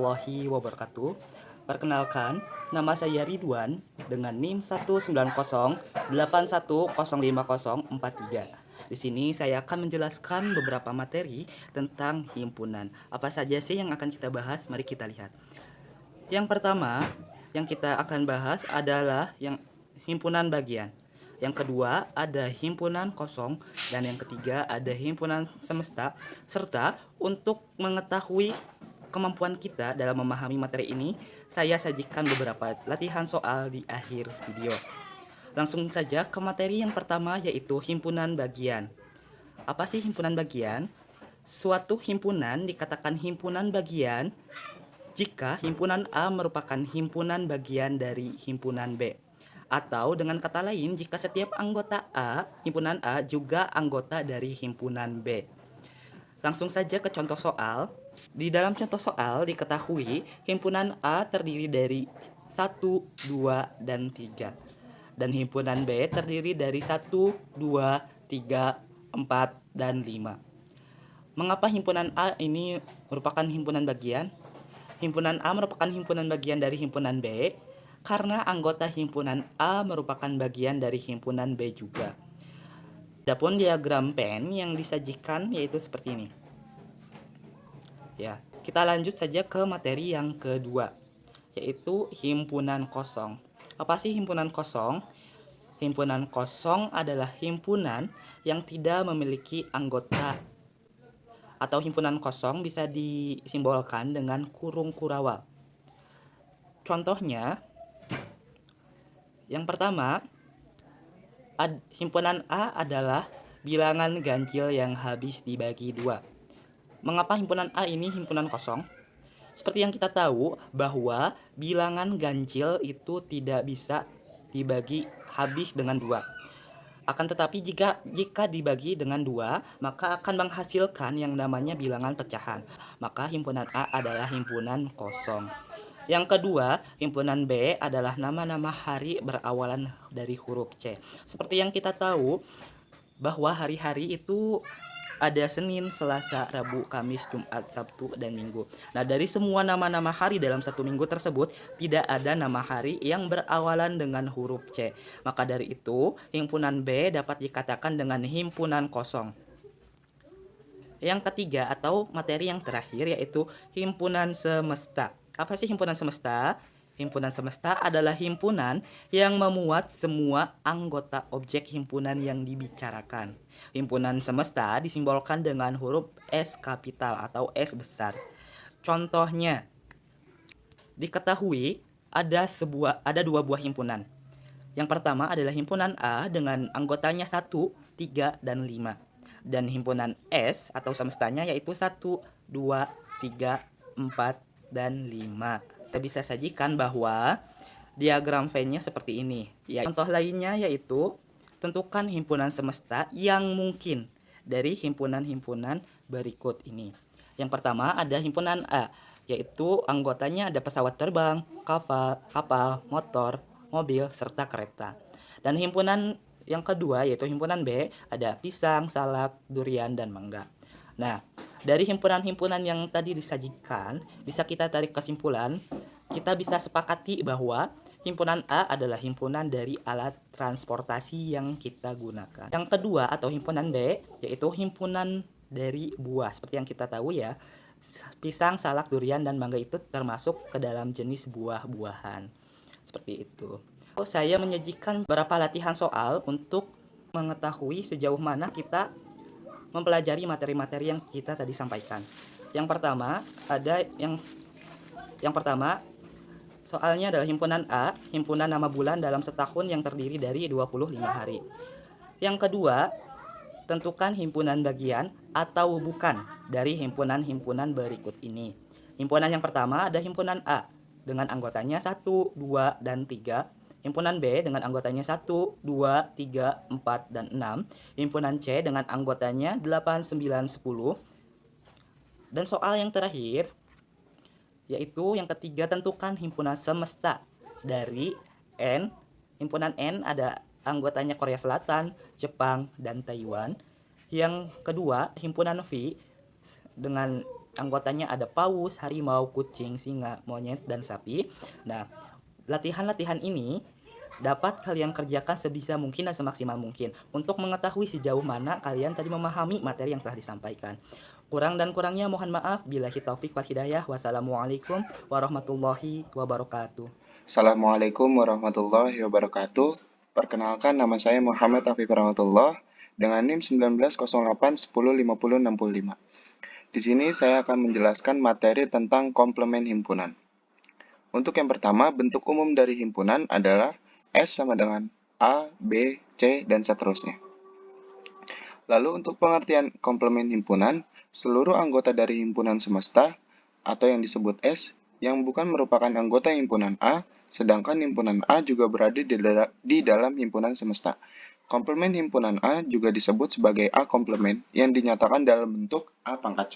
warahmatullahi wabarakatuh. Perkenalkan, nama saya Ridwan dengan NIM 19008105043. Di sini saya akan menjelaskan beberapa materi tentang himpunan. Apa saja sih yang akan kita bahas? Mari kita lihat. Yang pertama, yang kita akan bahas adalah yang himpunan bagian. Yang kedua ada himpunan kosong, dan yang ketiga ada himpunan semesta. Serta untuk mengetahui kemampuan kita dalam memahami materi ini, saya sajikan beberapa latihan soal di akhir video. Langsung saja ke materi yang pertama, yaitu himpunan bagian. Apa sih himpunan bagian? Suatu himpunan dikatakan himpunan bagian jika himpunan A merupakan himpunan bagian dari himpunan B. Atau dengan kata lain, jika setiap anggota A, himpunan A juga anggota dari himpunan B. Langsung saja ke contoh soal. Di dalam contoh soal diketahui himpunan A terdiri dari 1, 2, dan 3. Dan himpunan B terdiri dari 1, 2, 3, 4, dan 5. Mengapa himpunan A ini merupakan himpunan bagian? Himpunan A merupakan himpunan bagian dari himpunan B karena anggota himpunan A merupakan bagian dari himpunan B juga. Adapun diagram Venn yang disajikan yaitu seperti ini. Ya, kita lanjut saja ke materi yang kedua, yaitu himpunan kosong. Apa sih himpunan kosong? Himpunan kosong adalah himpunan yang tidak memiliki anggota, atau himpunan kosong bisa disimbolkan dengan kurung kurawal. Contohnya, yang pertama, himpunan A adalah bilangan ganjil yang habis dibagi 2. Mengapa himpunan A ini himpunan kosong? Seperti yang kita tahu bahwa bilangan ganjil itu tidak bisa dibagi habis dengan 2. Akan tetapi jika dibagi dengan 2, maka akan menghasilkan yang namanya bilangan pecahan. Maka himpunan A adalah himpunan kosong. Yang kedua, himpunan B adalah nama-nama hari berawalan dari huruf C. Seperti yang kita tahu bahwa hari-hari itu ada Senin, Selasa, Rabu, Kamis, Jumat, Sabtu, dan Minggu. Nah, dari semua nama-nama hari dalam satu minggu tersebut, tidak ada nama hari yang berawalan dengan huruf C. Maka dari itu, himpunan B dapat dikatakan dengan himpunan kosong. Yang ketiga atau materi yang terakhir yaitu himpunan semesta. Apa sih himpunan semesta? Himpunan semesta adalah himpunan yang memuat semua anggota objek himpunan yang dibicarakan. Himpunan semesta disimbolkan dengan huruf S kapital atau S besar. Contohnya, diketahui ada dua buah himpunan. Yang pertama adalah himpunan A dengan anggotanya 1, 3, dan 5. Dan himpunan S atau semestanya yaitu 1, 2, 3, 4, dan 5. Kita bisa sajikan bahwa diagram Venn-nya seperti ini. Ya, contoh lainnya yaitu tentukan himpunan semesta yang mungkin dari himpunan-himpunan berikut ini. Yang pertama ada himpunan A, yaitu anggotanya ada pesawat terbang, kapal, motor, mobil, serta kereta. Dan himpunan yang kedua yaitu himpunan B, ada pisang, salak, durian, dan mangga. Nah, dari himpunan-himpunan yang tadi disajikan, bisa kita tarik kesimpulan, kita bisa sepakati bahwa himpunan A adalah himpunan dari alat transportasi yang kita gunakan. Yang kedua atau himpunan B, yaitu himpunan dari buah. Seperti yang kita tahu ya, pisang, salak, durian, dan mangga itu termasuk ke dalam jenis buah-buahan. Seperti itu. Saya menyajikan beberapa latihan soal untuk mengetahui sejauh mana kita mempelajari materi-materi yang kita tadi sampaikan. Yang pertama ada yang pertama soalnya adalah himpunan A, himpunan nama bulan dalam setahun yang terdiri dari 25 hari. Yang kedua, tentukan himpunan bagian atau bukan dari himpunan-himpunan berikut ini. Himpunan yang pertama ada himpunan A dengan anggotanya 1, 2, dan 3. Himpunan B dengan anggotanya 1, 2, 3, 4, dan 6. Himpunan C dengan anggotanya 8, 9, 10. Dan soal yang terakhir, yaitu yang ketiga, tentukan himpunan semesta dari N. Himpunan N ada anggotanya Korea Selatan, Jepang, dan Taiwan. Yang kedua, himpunan V dengan anggotanya ada paus, harimau, kucing, singa, monyet, dan sapi. Nah, latihan-latihan ini dapat kalian kerjakan sebisa mungkin dan semaksimal mungkin untuk mengetahui sejauh mana kalian tadi memahami materi yang telah disampaikan. Kurang dan kurangnya mohon maaf. Billahi taufik wal hidayah. Wassalamualaikum warahmatullahi wabarakatuh. Assalamualaikum warahmatullahi wabarakatuh. Perkenalkan, nama saya Muhammad Afif Rahmatullah dengan NIM 1908105065. Di sini saya akan menjelaskan materi tentang komplement himpunan. Untuk yang pertama, bentuk umum dari himpunan adalah S sama dengan A, B, C, dan seterusnya. Lalu untuk pengertian komplement himpunan, seluruh anggota dari himpunan semesta atau yang disebut S yang bukan merupakan anggota himpunan A, sedangkan himpunan A juga berada di dalam himpunan semesta. Komplement himpunan A juga disebut sebagai A komplement yang dinyatakan dalam bentuk A pangkat C.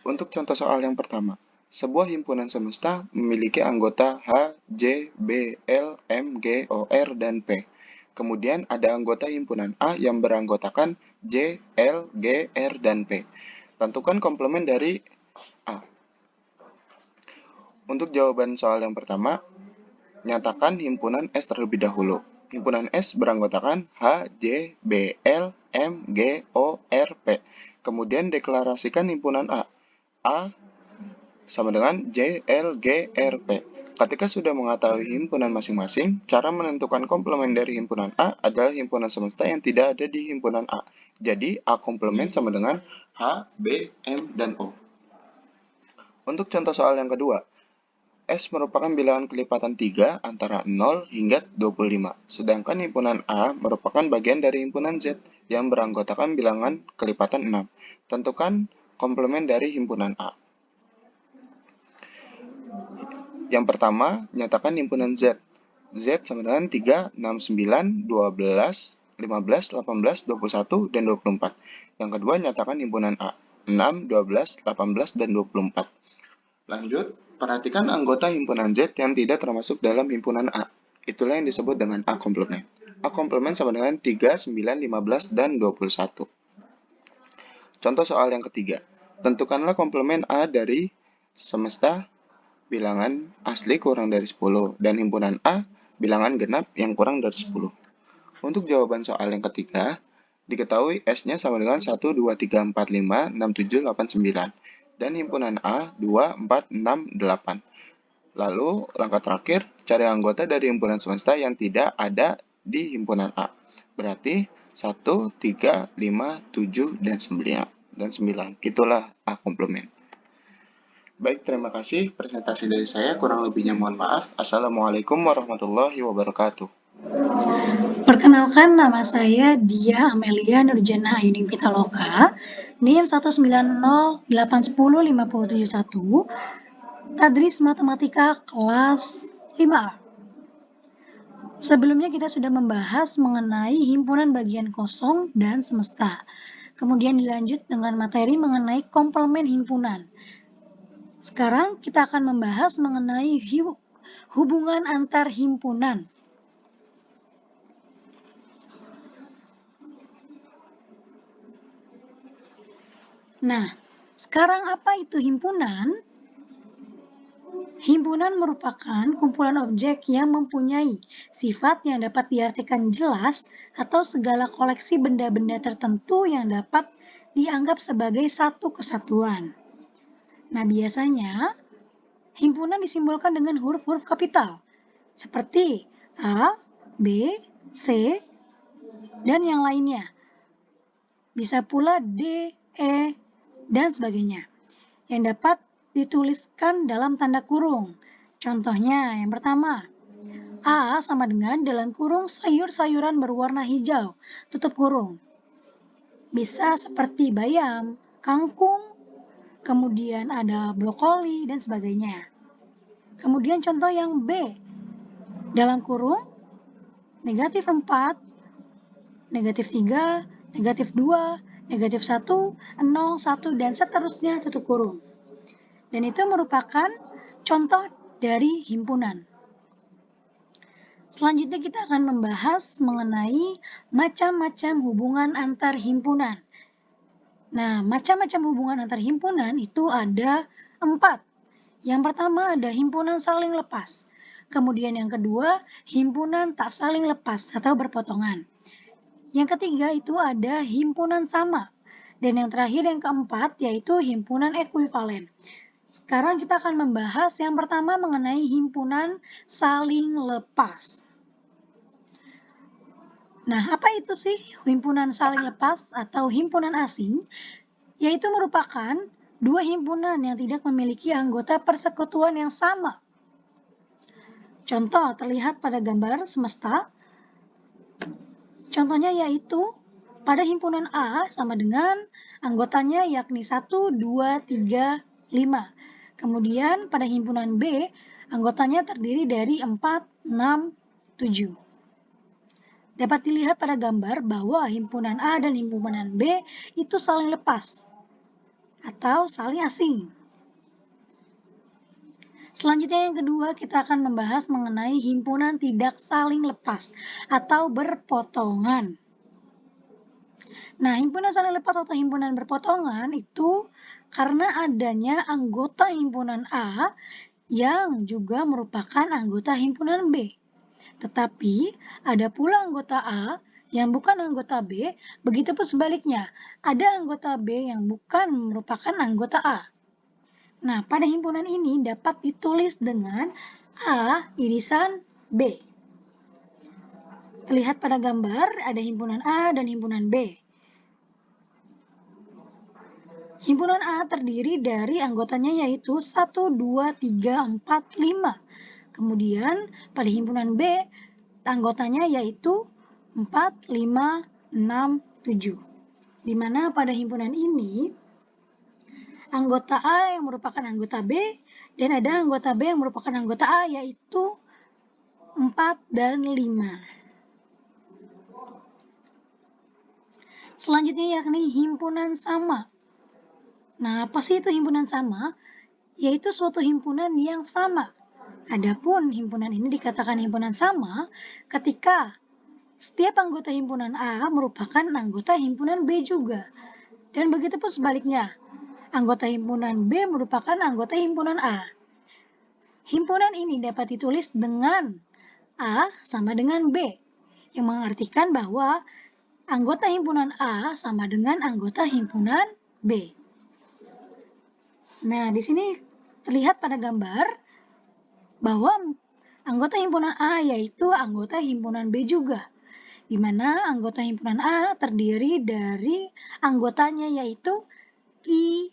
Untuk contoh soal yang pertama, sebuah himpunan semesta memiliki anggota H, J, B, L, M, G, O, R, dan P. Kemudian ada anggota himpunan A yang beranggotakan J, L, G, R, dan P. Tentukan komplement dari A. Untuk jawaban soal yang pertama, nyatakan himpunan S terlebih dahulu. Himpunan S beranggotakan H, J, B, L, M, G, O, R, P. Kemudian deklarasikan himpunan A. A sama dengan J, L, G, R, P. Ketika sudah mengetahui himpunan masing-masing, cara menentukan komplement dari himpunan A adalah himpunan semesta yang tidak ada di himpunan A. Jadi, A komplement sama dengan H, B, M, dan O. Untuk contoh soal yang kedua, S merupakan bilangan kelipatan 3 antara 0 hingga 25, sedangkan himpunan A merupakan bagian dari himpunan Z yang beranggotakan bilangan kelipatan 6. Tentukan komplement dari himpunan A. Yang pertama, nyatakan himpunan Z. Z sama dengan 3, 6, 9, 12, 15, 18, 21, dan 24. Yang kedua, nyatakan himpunan A. 6, 12, 18, dan 24. Lanjut, perhatikan anggota himpunan Z yang tidak termasuk dalam himpunan A. Itulah yang disebut dengan A komplement. A komplement sama dengan 3, 9, 15, dan 21. Contoh soal yang ketiga. Tentukanlah komplement A dari semesta bilangan asli kurang dari 10 dan himpunan A bilangan genap yang kurang dari 10. Untuk jawaban soal yang ketiga, diketahui S-nya sama dengan 1, 2, 3, 4, 5, 6, 7, 8, 9 dan himpunan A 2, 4, 6, 8. Lalu langkah terakhir, cari anggota dari himpunan semesta yang tidak ada di himpunan A. Berarti 1, 3, 5, 7, dan 9. Itulah A komplement. Baik, terima kasih presentasi dari saya. Kurang lebihnya mohon maaf. Assalamualaikum warahmatullahi wabarakatuh. Perkenalkan, nama saya Dia Amelia Nurjana Ayuning Pitaloka, NIM 190810571, Tadris Matematika kelas 5A. Sebelumnya kita sudah membahas mengenai himpunan bagian kosong dan semesta. Kemudian dilanjut dengan materi mengenai komplement himpunan. Sekarang kita akan membahas mengenai hubungan antar himpunan. Nah, sekarang apa itu himpunan? Himpunan merupakan kumpulan objek yang mempunyai sifat yang dapat diartikan jelas atau segala koleksi benda-benda tertentu yang dapat dianggap sebagai satu kesatuan. Nah, biasanya himpunan disimbolkan dengan huruf-huruf kapital seperti A, B, C, dan yang lainnya. Bisa pula D, E, dan sebagainya yang dapat dituliskan dalam tanda kurung. Contohnya yang pertama, A sama dengan dalam kurung sayur-sayuran berwarna hijau, tutup kurung. Bisa seperti bayam, kangkung, kemudian ada brokoli, dan sebagainya. Kemudian contoh yang B, dalam kurung, negatif 4, negatif 3, negatif 2, negatif 1, 0, 1, dan seterusnya tutup kurung. Dan itu merupakan contoh dari himpunan. Selanjutnya kita akan membahas mengenai macam-macam hubungan antar himpunan. Nah, macam-macam hubungan antar himpunan itu ada 4. Yang pertama ada himpunan saling lepas. Kemudian yang kedua, himpunan tak saling lepas atau berpotongan. Yang ketiga itu ada himpunan sama. Dan yang terakhir yang keempat yaitu himpunan ekuivalen. Sekarang kita akan membahas yang pertama mengenai himpunan saling lepas. Nah, apa itu sih himpunan saling lepas atau himpunan asing? Yaitu merupakan dua himpunan yang tidak memiliki anggota persekutuan yang sama. Contoh terlihat pada gambar semesta. Contohnya yaitu pada himpunan A sama dengan anggotanya yakni 1, 2, 3, 5. Kemudian pada himpunan B anggotanya terdiri dari 4, 6, 7. Dapat dilihat pada gambar bahwa himpunan A dan himpunan B itu saling lepas atau saling asing. Selanjutnya yang kedua kita akan membahas mengenai himpunan tidak saling lepas atau berpotongan. Nah, himpunan saling lepas atau himpunan berpotongan itu karena adanya anggota himpunan A yang juga merupakan anggota himpunan B. Tetapi ada pula anggota A yang bukan anggota B, begitu pun sebaliknya. Ada anggota B yang bukan merupakan anggota A. Nah, pada himpunan ini dapat ditulis dengan A irisan B. Terlihat pada gambar ada himpunan A dan himpunan B. Himpunan A terdiri dari anggotanya yaitu 1, 2, 3, 4, 5. Kemudian pada himpunan B anggotanya yaitu 4, 5, 6, 7. Di mana pada himpunan ini anggota A yang merupakan anggota B dan ada anggota B yang merupakan anggota A yaitu 4 dan 5. Selanjutnya yakni himpunan sama. Nah, apa sih itu himpunan sama? Yaitu suatu himpunan yang sama. Adapun himpunan ini dikatakan himpunan sama ketika setiap anggota himpunan A merupakan anggota himpunan B juga. Dan begitu pun sebaliknya, anggota himpunan B merupakan anggota himpunan A. Himpunan ini dapat ditulis dengan A sama dengan B, yang mengartikan bahwa anggota himpunan A sama dengan anggota himpunan B. Nah, di sini terlihat pada gambar bahwa anggota himpunan A yaitu anggota himpunan B juga, di mana anggota himpunan A terdiri dari anggotanya yaitu I,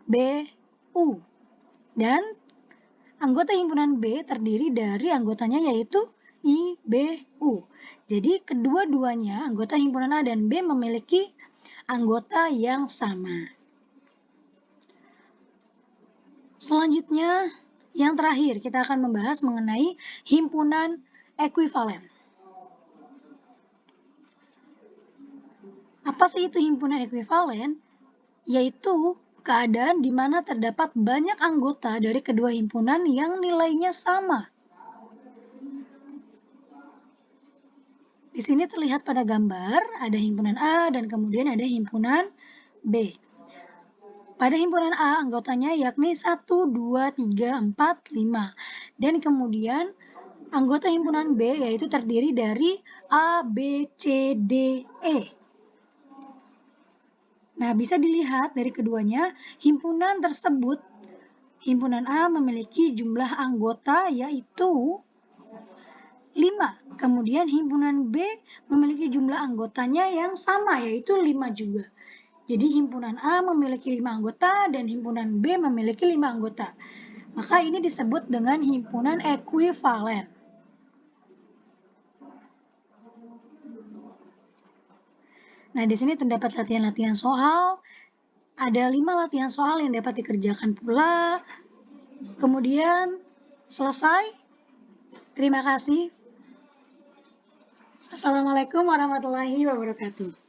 B, U. Dan anggota himpunan B terdiri dari anggotanya yaitu I, B, U. Jadi kedua-duanya anggota himpunan A dan B memiliki anggota yang sama. Selanjutnya, yang terakhir kita akan membahas mengenai himpunan ekuivalen. Apa sih itu himpunan ekuivalen? Yaitu keadaan di mana terdapat banyak anggota dari kedua himpunan yang nilainya sama. Di sini terlihat pada gambar ada himpunan A dan kemudian ada himpunan B. Pada himpunan A anggotanya yakni 1, 2, 3, 4, 5. Dan kemudian anggota himpunan B yaitu terdiri dari A, B, C, D, E. Nah, bisa dilihat dari keduanya, himpunan tersebut, himpunan A memiliki jumlah anggota yaitu 5. Kemudian himpunan B memiliki jumlah anggotanya yang sama yaitu 5 juga. Jadi himpunan A memiliki 5 anggota dan himpunan B memiliki 5 anggota. Maka ini disebut dengan himpunan ekuivalen. Nah, di sini terdapat latihan-latihan soal. Ada 5 latihan soal yang dapat dikerjakan pula. Kemudian selesai. Terima kasih. Assalamualaikum warahmatullahi wabarakatuh.